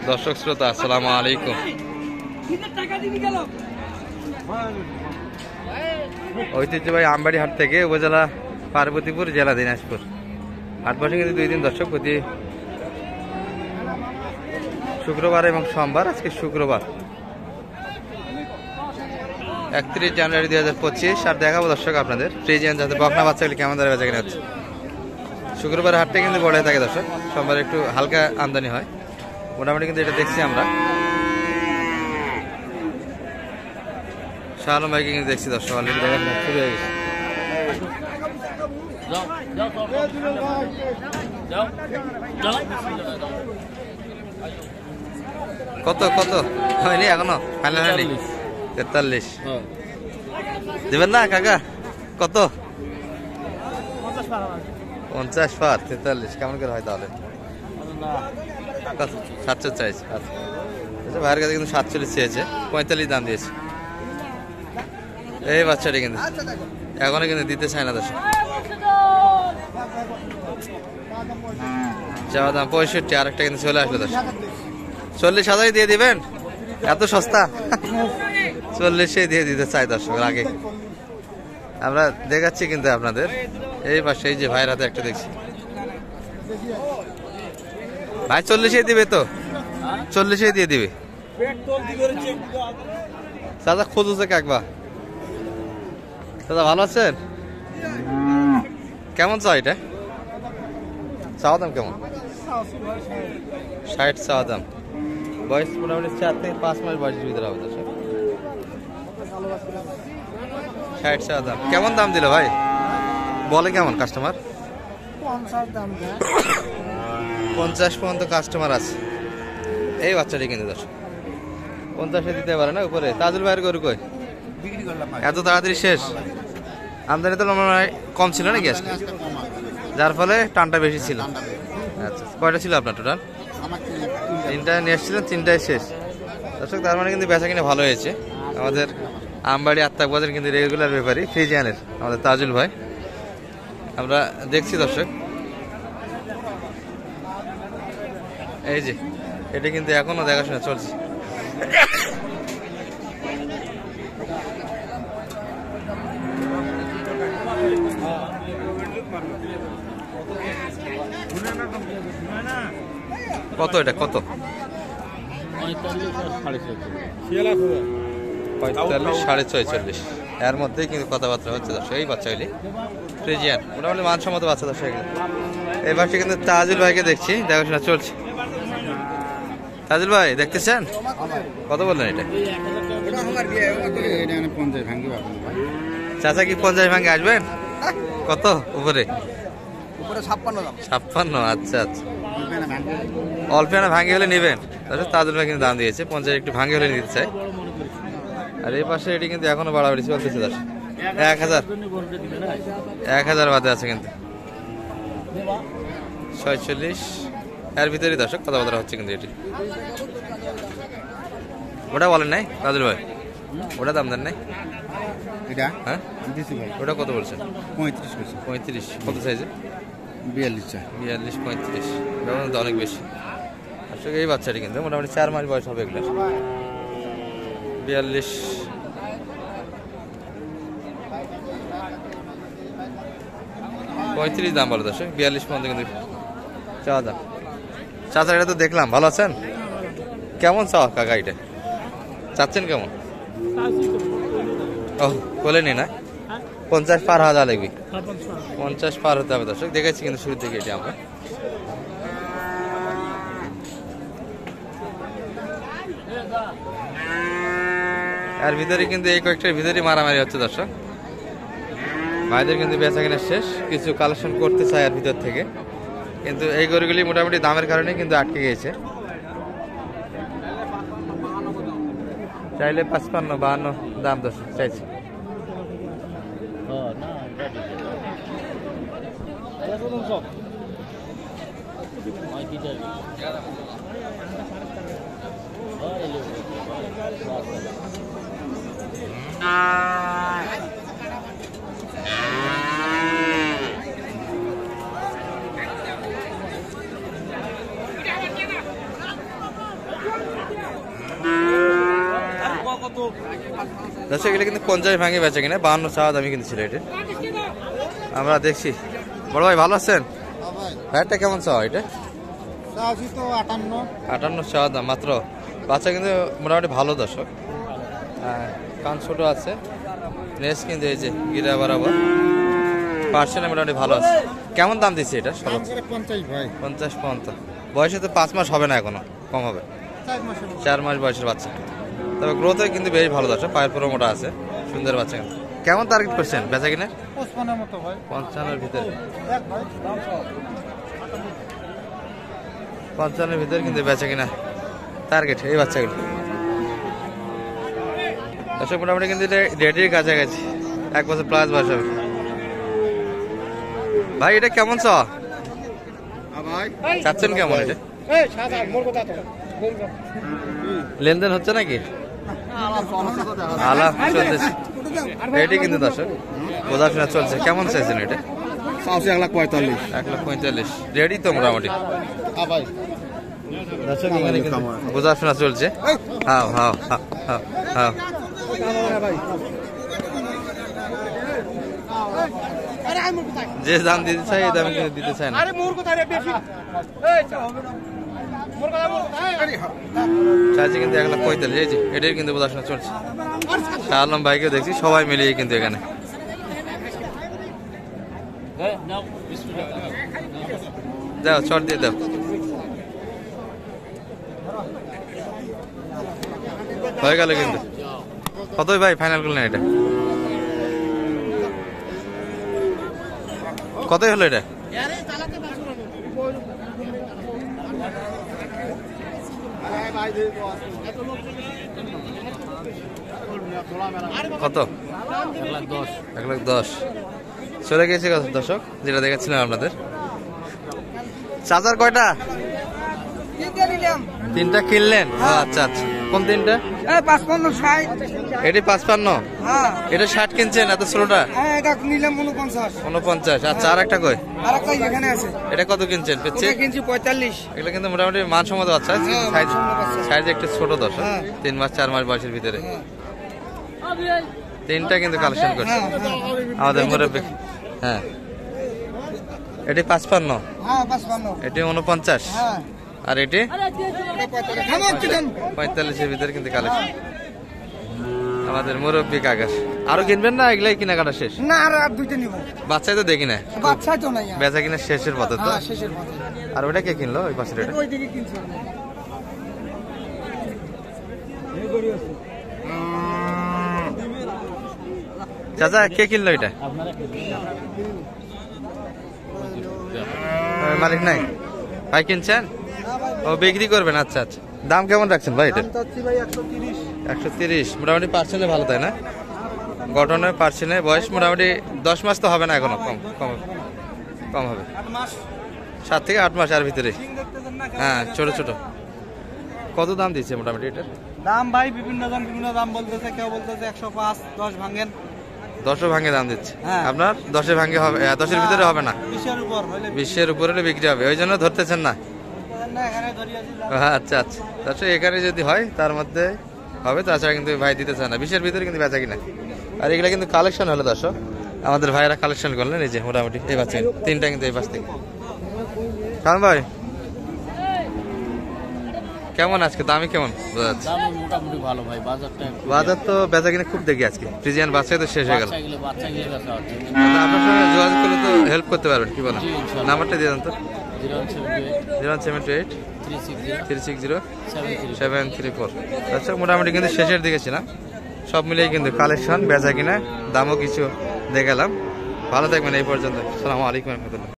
দর্শক শ্রোতা আসসালামু আলাইকুম। ঐতিহ্যবাহী আমবাড়ি হাট থেকে উপজেলা পার্বতীপুর, জেলা দিনাজপুর। হাট বসে কিন্তু 2 দিন দর্শক, প্রতি শুক্রবার এবং সোমবার। আজকে শুক্রবার 31 জানুয়ারি 2025। আর দেখাবো দর্শক আপনাদের ফ্রিজিয়ান যাতে বকনা বাচ্চাগুলি কেমন দাঁড়িয়ে বেচা কিনা হচ্ছে। শুক্রবার হাটটা কিন্তু বড় থাকে দর্শক, সোমবার একটু হালকা আমদানি হয়। মোটামুটি কিন্তু এটা দেখছি আমরা শাহ আলম ভাইকে কিন্তু দেখছি দর্শক, অলরেডি দেখা শুরু হয়ে গেছে। কত কত হয়নি এখনো ফাইনাল হয়নি? 43 দেবেন না কাকা? কত? 50 পার 43 কেমন করে হয় তাহলে? 47 চাইছে। আচ্ছা, ভাইয়ের কাছে কিন্তু 47 চেয়েছে, 45 দাম দিয়েছে। এই বাচ্চাটি কিন্তু এখনো কিন্তু দিতে চায় না দর্শক। যাওয়া দাম 65। আরেকটা কিন্তু চলে আসলো দর্শক। 40,000 দিয়ে দিবেন? এত সস্তা? 40 দিয়ে দিতে চাই দর্শক। আগে আমরা দেখাচ্ছি কিন্তু আপনাদের এই পাশে, এই যে ভাইয়ের হাতে একটা দেখছি। ভাই 40 দিবে তো? 40 দিয়ে দিবে দাদা। খুঁজছে কাকবা দাদা, ভালো আছেন? কেমন চাও এটা? চাওয়া দাম কেমন? 60 চাওয়া দাম। বয়স মোটামুটি 4 থেকে 5 মাস বয়সের ভিতরে হবে দর্শক। 60 চাওয়া দাম। কেমন দাম দিল ভাই? বলে কেমন কাস্টমার? 50 পর্যন্ত কাস্টমার আছে। এই বাচ্চাটি কিন্তু দর্শক 50 দিতে পারে না উপরে। তাজুল ভাইয়ের গরু কই? এত তাড়াতাড়ি শেষ? আমদানি তো কম ছিল নাকি আজকে, যার ফলে টানটা বেশি ছিল? আচ্ছা, কয়টা ছিল আপনার টোটাল? 3টা নিয়ে এসেছিলেন, 3টাই শেষ দর্শক। তার মানে কিন্তু বেচা কিনে ভালো হয়েছে। আমাদের আমবাড়ি আত্মাক বাজার কিন্তু রেগুলার ব্যাপারী ফ্রিজিয়ানের আমাদের তাজুল ভাই, আমরা দেখছি দর্শক। এই যে এটা কিন্তু এখনো দেখাশোনা চলছে। কত এটা? কত? 45 সাড়ে 46। এর মধ্যেই কিন্তু কথাবার্তা হচ্ছে দর্শক। এই বাচ্চাগুলি ফ্রিজিয়ান, মোটামুটি মানসম্মত বাচ্চা দর্শক এগুলো। এই পাশে কিন্তু তাজুল ভাইকে দেখছি, দেখাশোনা চলছে। তাজুল ভাই দেখতেছেন? কত বললেন এটা? চাচা কি 50 ভাঙে আসবেন? কত উপরে? 56। আচ্ছা আচ্ছা, অল্প না ভাঙে হলে নেবেন। তাজুল ভাই কিন্তু দাম দিয়েছে 50, একটু ভাঙে হলে নিতে চাই। আর এই পাশে এটি কিন্তু এখনো বাড়াবাড়ি চলতেছে দর্শক। 1000 বাদে আছে কিন্তু 46 এর ভিতরেই দর্শক কথাবার্তা হচ্ছে কিন্তু। এটি ওটা বলেন নাই তাজুল ভাই? ওটা দাম দেন নাই? হ্যাঁ ওটা কত বলছেন? 35। কত সাইজে? 42 চাই। 42 35 ব্যবধান তো অনেক বেশি আসলে। এই বাচ্চাটি কিন্তু মোটামুটি 4 মাস বয়স হবে এগুলো। 42 35 দাম বলো দর্শক। 42 পর্যন্ত কিন্তু চাওয়া দাম। চাচা এটা তো দেখলাম, ভালো আছেন? কেমন চাওয়া কাকা এটা? চাচ্ছেন কেমন? ও বলেনি না 50 পার হাজার লাগবে। 50 পার হতে হবে দর্শক। দেখেছি কিন্তু শুরু থেকে এটি আমরা। আর ভিতরে কিন্তু এই কয়েকটার ভিতরে মারামারি হচ্ছে দর্শক। ভাইদের কিন্তু বেচা কেনা শেষ, কিছু কালেকশন করতে চায় আর ভিতর থেকে, কিন্তু এই গরুগুলি মোটামুটি দামের কারণে কিন্তু আটকে গিয়েছে। চাইলে 55 52 দাম দর্শক চাইছে। দর্শক এগুলো কিন্তু 50 ভাঙে বেচা কিনা, 52 চাওয়া দামি কিন্তু ছিল এটা। আমরা দেখছি। বড় ভাই ভালো আছেন? ভাইটা কেমন চাওয়া এটা? 58 চাওয়া দাম মাত্র। বাচ্চা কিন্তু মোটামুটি ভালো দর্শক। কান ছোট আছে, নেস কিন্তু এই যে গিরা বরাবর, পার্সেন্ট মোটামুটি ভালো আছে। কেমন দাম দিচ্ছে এটা? 50-50। বয়সে তো 5 মাস হবে না, এখনো কম হবে, 4 মাস বয়সের বাচ্চা। তবে গ্রোথে কিন্তু বেশ ভালো দর্শক, পায়ের পুরো মোটা আছে, সুন্দর বাচ্চা। কেমন টার্গেট করছেন বেচা কিনে? 55-এর ভিতরে, 55-এর ভিতরে কিন্তু বেচা কিনা টার্গেট এই বাচ্চাগুলো। দর্শক মোটামুটি কিন্তু রেডির কাছাকাছি, 1 বছর প্লাস বয়স হবে। ভাই এটা কেমন চাচ্ছেন? কেমন এটা? লেনদেন হচ্ছে নাকি? আলাপ চলতেছে এটি কিন্তু দর্শক বোঝাশোনা চলছে। কেমন চাইছেন এটা? 1,45,000। রেডি তো মোটামুটি দর্শক, এখানে কিন্তু বোঝাশোনা চলছে। হ্যাঁ হ্যাঁ হ্যাঁ হ্যাঁ। যে দাম দিতে চাই এই দাম কিন্তু দিতে চায় না। চাইছে কিন্তু 1,45,000। এটাই কিন্তু বোঝাশোনা চলছে। আলম ভাইকেও দেখছি, সবাই মিলিয়ে কিন্তু এখানে। দাও চট দিয়ে দাও। হয়ে গেল কিন্তু। কতই ভাই ফাইনাল করলেন এটা? কতই হলো এটা? কত? 1,10,000 চলে গেছে দর্শক, যেটা দেখাচ্ছিলাম আপনাদের। চার্জার কয়টা? 3টা কিনলেন? আচ্ছা আচ্ছা। কোন 3টা? 55, 60। এটি 55? এটা 60 কিনছেন এত ছোটটা? এটা নিলাম 49। আচ্ছা, আর একটা কই? আরেকটা এখানে আছে। এটা কত কিনছেন? পেচ্ছে কিনছি 45। এগুলো কিন্তু মোটামুটি মানসম্মত বাচ্চা, সাইজ একটু ছোট দর্শক, 3 মাস 4 মাস বয়সের ভিতরে। 3টা কিন্তু কালেকশন করছে আমাদের মুরব্বি। হ্যাঁ, এটি 55, এটি 49, আর এটি 45-এর ভিতরে কিন্তু কালেকশন আমাদের মুরব্বি কাকার। আরো কিনবেন না? এগুলাই কেনাকাটা শেষ? না, আর 2টা নিব। বাচ্চাই তো দেখি না, বাচ্চাই তো নাই, বেচা কিনা শেষের পথে তো। শেষের পথে। আর ওটা কে কিনলো? ওই পাশের এটা ওইদিকে কিনছি। চাচা কে কিনলো এটা? মালিক নাই, ভাই কিনছেন? ও বিক্রি করবেন? আচ্ছা আচ্ছা। দাম কেমন রাখছেন ভাই এটা? 130। মোটামুটি পার্সেন্টে ভালো, তাই না? গঠনে পার্সেন্টে, বয়স মোটামুটি 10 মাস তো হবে না এখনো, কম হবে, 7 থেকে 8 মাস আর ভিতরে। হ্যাঁ, ছোট ছোট। কত দাম দিচ্ছে মোটামুটি এটার দাম? ভাই বিভিন্ন দাম বলতেছে, কেউ বলতেছে 105, 10 ভাঙেন, 10 ভাঙে দাম দিচ্ছে। আপনার 10 ভাঙে হবে? 10-এর ভিতরে হবে না, 20-এর উপরে বিক্রি হবে, ওই জন্য ধরতেছেন না। আচ্ছা আচ্ছা। তাছাড়া এখানে যদি হয় তার মধ্যে হবে, তাছাড়া কিন্তু ভাই দিতে চায় না। 20-এর ভিতরে কিন্তু বেচা কিনা। আর এগুলা কিন্তু কালেকশন হলো দর্শক, আমাদের ভাইয়েরা কালেকশন করলেন। এই যে মোটামুটি এই বাচ্চা 3টা কিন্তু এই পাশ থেকে। কারণ ভাই কেমন আজকে দামি কেমন বোঝা যাচ্ছে? মোটামুটি ভালো ভাই, বাজার তো বেচা কিনা খুব দেখি আজকে। ফ্রিজিয়ান বাচ্চাই তো শেষ হয়ে গেল। আপনার সঙ্গে যোগাযোগ করলে তো হেল্প করতে পারবেন, কি বলেন? নাম্বারটা দিয়ে দেন তো। 078 360 734। আচ্ছা, মোটামুটি কিন্তু শেষের দিকে ছিলাম। সব মিলিয়ে কিন্তু কালেকশন, বেচা কিনা, দামও কিছু দেখালাম। ভালো থাকবেন এই পর্যন্ত। আসসালামু আলাইকুম রহমতুল্লাহ।